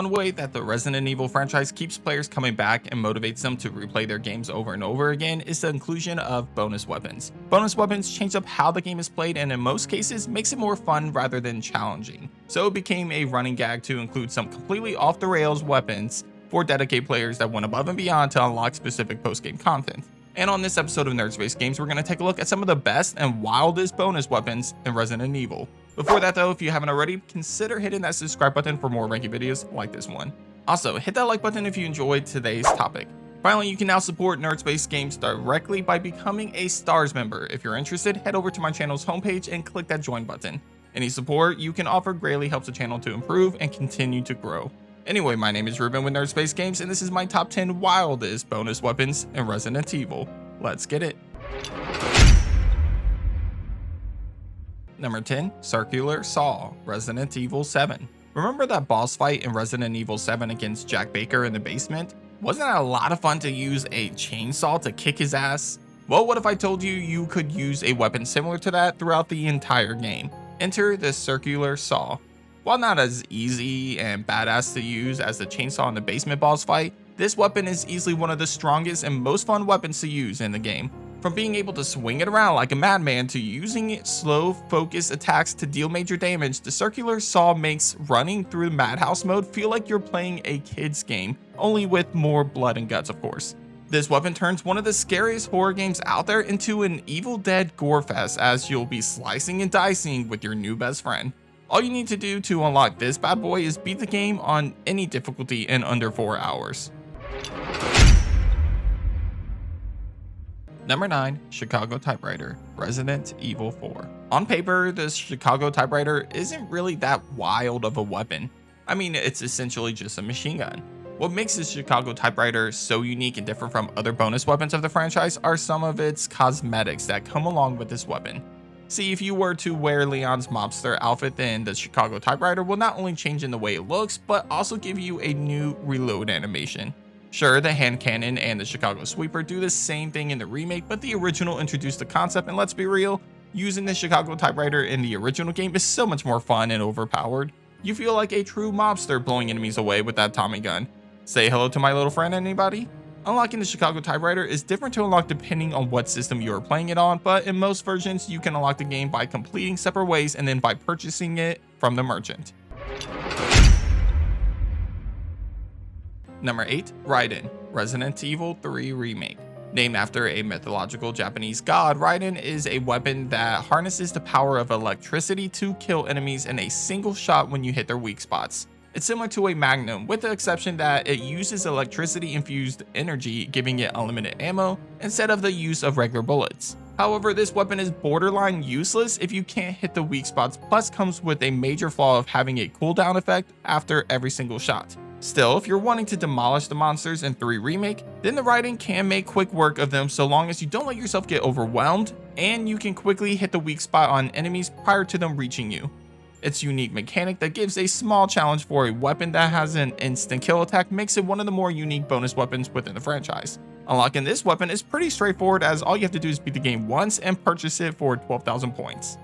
One way that the Resident Evil franchise keeps players coming back and motivates them to replay their games over and over again is the inclusion of bonus weapons. Bonus weapons change up how the game is played and in most cases makes it more fun rather than challenging. So it became a running gag to include some completely off the rails weapons for dedicated players that went above and beyond to unlock specific post-game content. And on this episode of Nerd Space Games, we're going to take a look at some of the best and wildest bonus weapons in Resident Evil. Before that though, if you haven't already, consider hitting that subscribe button for more ranking videos like this one. Also, hit that like button if you enjoyed today's topic. Finally, you can now support Nerd Space Games directly by becoming a Stars member. If you're interested, head over to my channel's homepage and click that join button. Any support you can offer greatly helps the channel to improve and continue to grow. Anyway, my name is Ruben with Nerd Space Games, and this is my top 10 wildest bonus weapons in Resident Evil. Let's get it. Number 10, Circular Saw, Resident Evil 7. Remember that boss fight in Resident Evil 7 against Jack Baker in the basement? Wasn't that a lot of fun to use a chainsaw to kick his ass? Well, what if I told you you could use a weapon similar to that throughout the entire game? Enter the Circular Saw. While not as easy and badass to use as the chainsaw in the basement boss fight, this weapon is easily one of the strongest and most fun weapons to use in the game. From being able to swing it around like a madman to using slow focus attacks to deal major damage, the Circular Saw makes running through the Madhouse mode feel like you're playing a kid's game, only with more blood and guts of course. This weapon turns one of the scariest horror games out there into an Evil Dead gore fest as you'll be slicing and dicing with your new best friend. All you need to do to unlock this bad boy is beat the game on any difficulty in under 4 hours. Number 9, Chicago Typewriter, Resident Evil 4. On paper, the Chicago Typewriter isn't really that wild of a weapon. I mean, it's essentially just a machine gun. What makes the Chicago Typewriter so unique and different from other bonus weapons of the franchise are some of its cosmetics that come along with this weapon. See, if you were to wear Leon's mobster outfit, then the Chicago Typewriter will not only change in the way it looks, but also give you a new reload animation. Sure, the hand cannon and the Chicago sweeper do the same thing in the remake, but the original introduced the concept, and let's be real, using the Chicago Typewriter in the original game is so much more fun and overpowered. You feel like a true mobster blowing enemies away with that Tommy gun. Say hello to my little friend, anybody? Unlocking the Chicago Typewriter is different to unlock depending on what system you are playing it on, but in most versions you can unlock the game by completing separate ways and then by purchasing it from the merchant. Number 8, Raiden, Resident Evil 3 Remake. Named after a mythological Japanese god, Raiden is a weapon that harnesses the power of electricity to kill enemies in a single shot when you hit their weak spots. It's similar to a Magnum, with the exception that it uses electricity-infused energy, giving it unlimited ammo, instead of the use of regular bullets. However, this weapon is borderline useless if you can't hit the weak spots, plus comes with a major flaw of having a cooldown effect after every single shot. Still, if you're wanting to demolish the monsters in 3 Remake, then the Raiden can make quick work of them so long as you don't let yourself get overwhelmed, and you can quickly hit the weak spot on enemies prior to them reaching you. Its unique mechanic that gives a small challenge for a weapon that has an instant kill attack makes it one of the more unique bonus weapons within the franchise. Unlocking this weapon is pretty straightforward as all you have to do is beat the game once and purchase it for 12,000 points.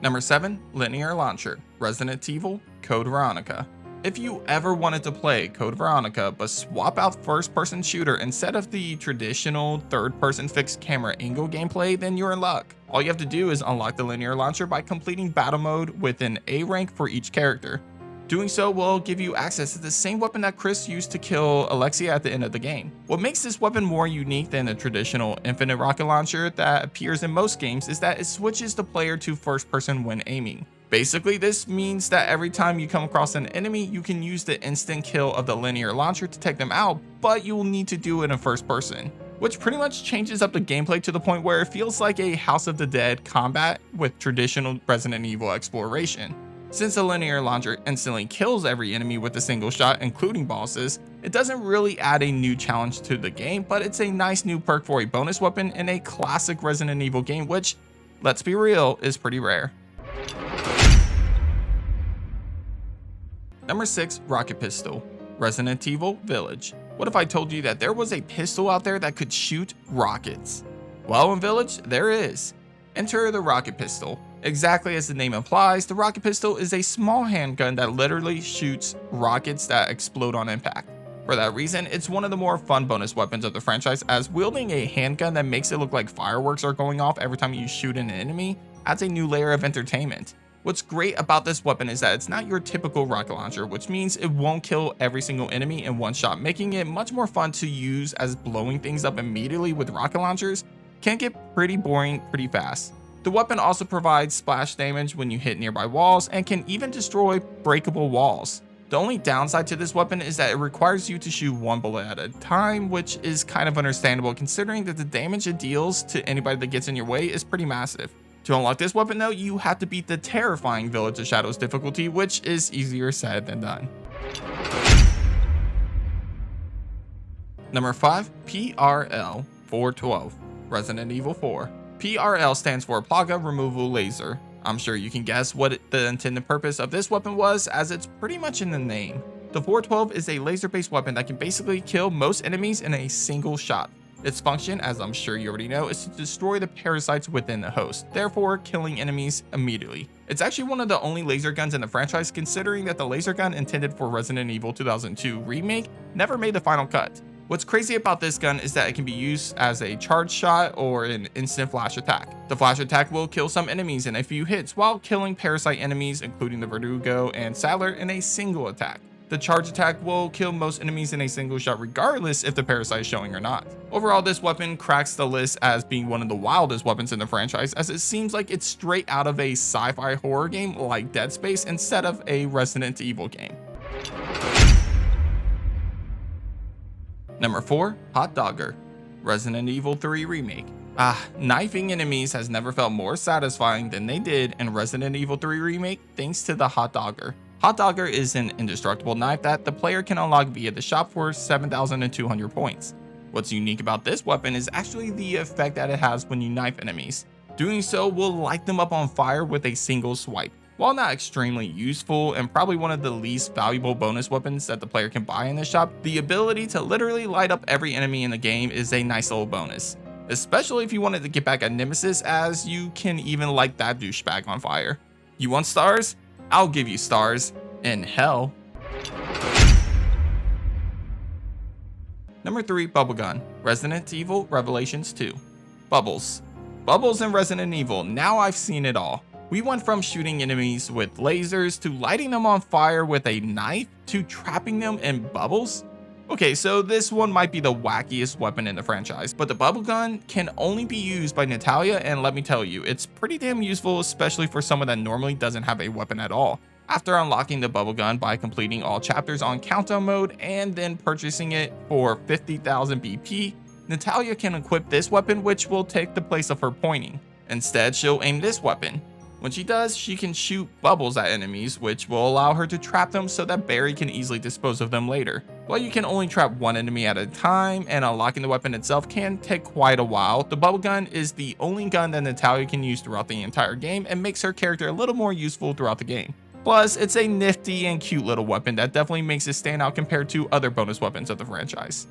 Number 7, Linear Launcher, Resident Evil Code Veronica. If you ever wanted to play Code Veronica but swap out first-person shooter instead of the traditional third-person fixed camera angle gameplay, then you're in luck. All you have to do is unlock the Linear Launcher by completing battle mode with an A rank for each character. Doing so will give you access to the same weapon that Chris used to kill Alexia at the end of the game. What makes this weapon more unique than the traditional infinite rocket launcher that appears in most games is that it switches the player to first person when aiming. Basically, this means that every time you come across an enemy, you can use the instant kill of the linear launcher to take them out, but you will need to do it in first person, which pretty much changes up the gameplay to the point where it feels like a House of the Dead combat with traditional Resident Evil exploration. Since the linear launcher instantly kills every enemy with a single shot, including bosses, it doesn't really add a new challenge to the game, but it's a nice new perk for a bonus weapon in a classic Resident Evil game, which, let's be real, is pretty rare. Number 6, Rocket Pistol, Resident Evil Village. What if I told you that there was a pistol out there that could shoot rockets? Well, in Village, there is. Enter the Rocket Pistol. Exactly as the name implies, the rocket pistol is a small handgun that literally shoots rockets that explode on impact. For that reason, it's one of the more fun bonus weapons of the franchise, as wielding a handgun that makes it look like fireworks are going off every time you shoot an enemy adds a new layer of entertainment. What's great about this weapon is that it's not your typical rocket launcher, which means it won't kill every single enemy in one shot, making it much more fun to use, as blowing things up immediately with rocket launchers can get pretty boring pretty fast. The weapon also provides splash damage when you hit nearby walls and can even destroy breakable walls. The only downside to this weapon is that it requires you to shoot one bullet at a time, which is kind of understandable considering that the damage it deals to anybody that gets in your way is pretty massive. To unlock this weapon though, you have to beat the terrifying Village of Shadows difficulty, which is easier said than done. Number 5, PRL 412, Resident Evil 4. PRL stands for Plaga Removal Laser. I'm sure you can guess what the intended purpose of this weapon was, as it's pretty much in the name. The 412 is a laser-based weapon that can basically kill most enemies in a single shot. Its function, as I'm sure you already know, is to destroy the parasites within the host, therefore killing enemies immediately. It's actually one of the only laser guns in the franchise, considering that the laser gun intended for Resident Evil 2002 remake never made the final cut. What's crazy about this gun is that it can be used as a charge shot or an instant flash attack. The flash attack will kill some enemies in a few hits while killing parasite enemies, including the Verdugo and Sadler, in a single attack. The charge attack will kill most enemies in a single shot regardless if the parasite is showing or not. Overall, this weapon cracks the list as being one of the wildest weapons in the franchise, as it seems like it's straight out of a sci-fi horror game like Dead Space instead of a Resident Evil game. Number 4, Hot Dogger, Resident Evil 3 Remake. Knifing enemies has never felt more satisfying than they did in Resident Evil 3 Remake thanks to the Hot Dogger. Hot Dogger is an indestructible knife that the player can unlock via the shop for 7,200 points. What's unique about this weapon is actually the effect that it has when you knife enemies. Doing so will light them up on fire with a single swipe. While not extremely useful and probably one of the least valuable bonus weapons that the player can buy in this shop, the ability to literally light up every enemy in the game is a nice little bonus. Especially if you wanted to get back at Nemesis, as you can even light that douchebag on fire. You want stars? I'll give you stars in hell. Number 3, Bubblegun, Resident Evil Revelations 2. Bubbles in Resident Evil, now I've seen it all. We went from shooting enemies with lasers to lighting them on fire with a knife to trapping them in bubbles. Okay, so this one might be the wackiest weapon in the franchise, but the bubble gun can only be used by Natalia, and let me tell you, it's pretty damn useful, especially for someone that normally doesn't have a weapon at all. After unlocking the bubble gun by completing all chapters on countdown mode and then purchasing it for 50,000 BP, Natalia can equip this weapon, which will take the place of her pointing. Instead, she'll aim this weapon. When she does, she can shoot bubbles at enemies, which will allow her to trap them so that Barry can easily dispose of them later. While you can only trap one enemy at a time and unlocking the weapon itself can take quite a while, the bubble gun is the only gun that Natalia can use throughout the entire game and makes her character a little more useful throughout the game. Plus, it's a nifty and cute little weapon that definitely makes it stand out compared to other bonus weapons of the franchise.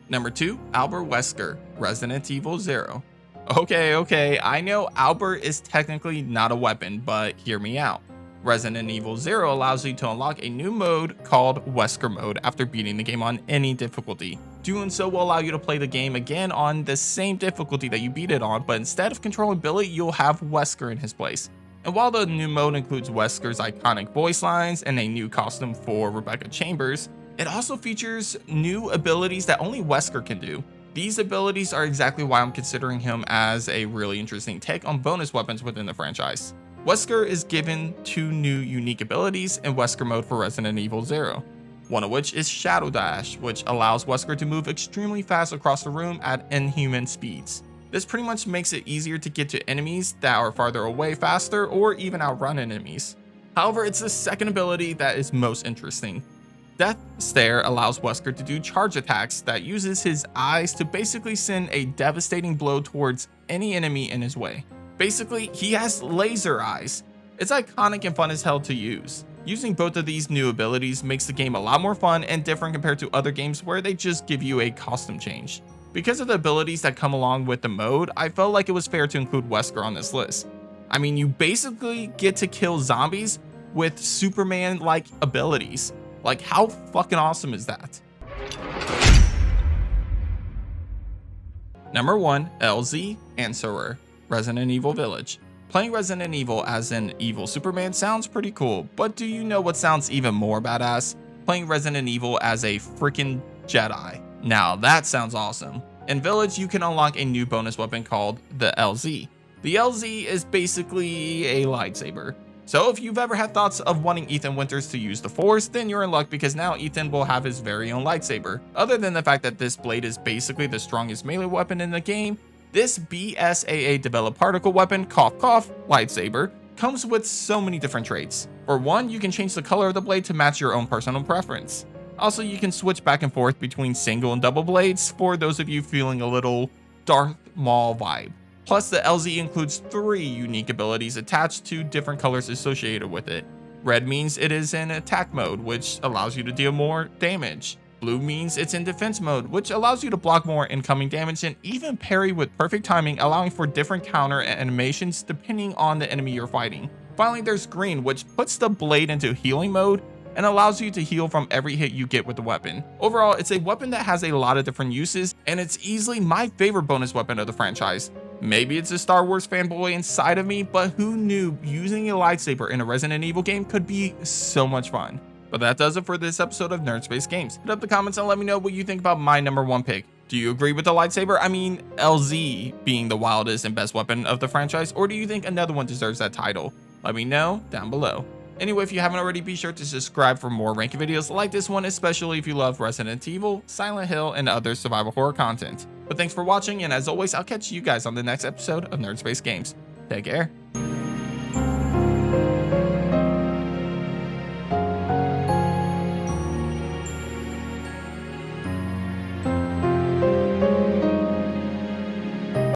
Number 2, Albert Wesker, Resident Evil 0. Okay, I know Albert is technically not a weapon, but hear me out. Resident Evil 0 allows you to unlock a new mode called Wesker Mode after beating the game on any difficulty. Doing so will allow you to play the game again on the same difficulty that you beat it on, but instead of controlling Billy, you'll have Wesker in his place. And while the new mode includes Wesker's iconic voice lines and a new costume for Rebecca Chambers, it also features new abilities that only Wesker can do. These abilities are exactly why I'm considering him as a really interesting take on bonus weapons within the franchise. Wesker is given 2 new unique abilities in Wesker Mode for Resident Evil 0. One of which is Shadow Dash, which allows Wesker to move extremely fast across the room at inhuman speeds. This pretty much makes it easier to get to enemies that are farther away faster or even outrun enemies. However, it's the second ability that is most interesting. Death Stare allows Wesker to do charge attacks that uses his eyes to basically send a devastating blow towards any enemy in his way. Basically, he has laser eyes. It's iconic and fun as hell to use. Using both of these new abilities makes the game a lot more fun and different compared to other games where they just give you a costume change. Because of the abilities that come along with the mode, I felt like it was fair to include Wesker on this list. I mean, you basically get to kill zombies with Superman-like abilities. Like, how fucking awesome is that? Number 1, LZ Answerer, Resident Evil Village. Playing Resident Evil as an evil Superman sounds pretty cool, but do you know what sounds even more badass? Playing Resident Evil as a freaking Jedi. Now that sounds awesome. In Village, you can unlock a new bonus weapon called the LZ. The LZ is basically a lightsaber. So if you've ever had thoughts of wanting Ethan Winters to use the Force, then you're in luck because now Ethan will have his very own lightsaber. Other than the fact that this blade is basically the strongest melee weapon in the game, this BSAA developed particle weapon, cough cough, lightsaber, comes with so many different traits. For one, you can change the color of the blade to match your own personal preference. Also, you can switch back and forth between single and double blades for those of you feeling a little Darth Maul vibe. Plus, the LZ includes 3 unique abilities attached to different colors associated with it. Red means it is in attack mode, which allows you to deal more damage. Blue means it's in defense mode, which allows you to block more incoming damage and even parry with perfect timing, allowing for different counter animations depending on the enemy you're fighting. Finally, there's green, which puts the blade into healing mode and allows you to heal from every hit you get with the weapon. Overall, it's a weapon that has a lot of different uses, and it's easily my favorite bonus weapon of the franchise. Maybe it's a Star Wars fanboy inside of me, but who knew using a lightsaber in a Resident Evil game could be so much fun. But that does it for this episode of Nerd Space Games. Hit up the comments and let me know what you think about my number 1 pick. Do you agree with the lightsaber? I mean, LZ being the wildest and best weapon of the franchise, or do you think another one deserves that title? Let me know down below. Anyway, if you haven't already, be sure to subscribe for more ranking videos like this one, especially if you love Resident Evil, Silent Hill, and other survival horror content. But thanks for watching, and as always, I'll catch you guys on the next episode of Nerd Space Games. Take care.